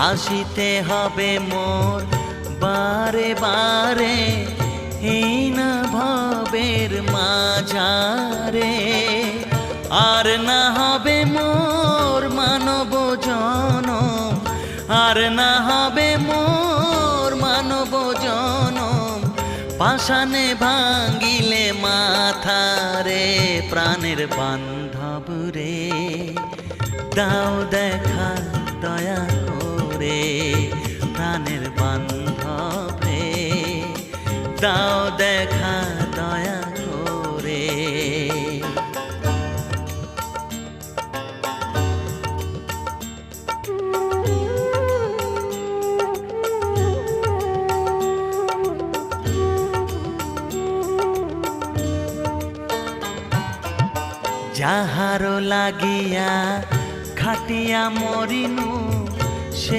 আসিতে হবে মোর বারে বারে হীন ভবের মাঝারে। আর না হবে মোর মানব জনম, আর না হবে মোর মানব জনম, পাষাণে ভাঙ্গিলে মাথারে। প্রাণের বান্ধব রে দাও দেখা দয়া করে, প্রাণের বান্ধব রে দাও দেখা দয়া করে। যাহার লাগিয়া খাটিয়া মরিনু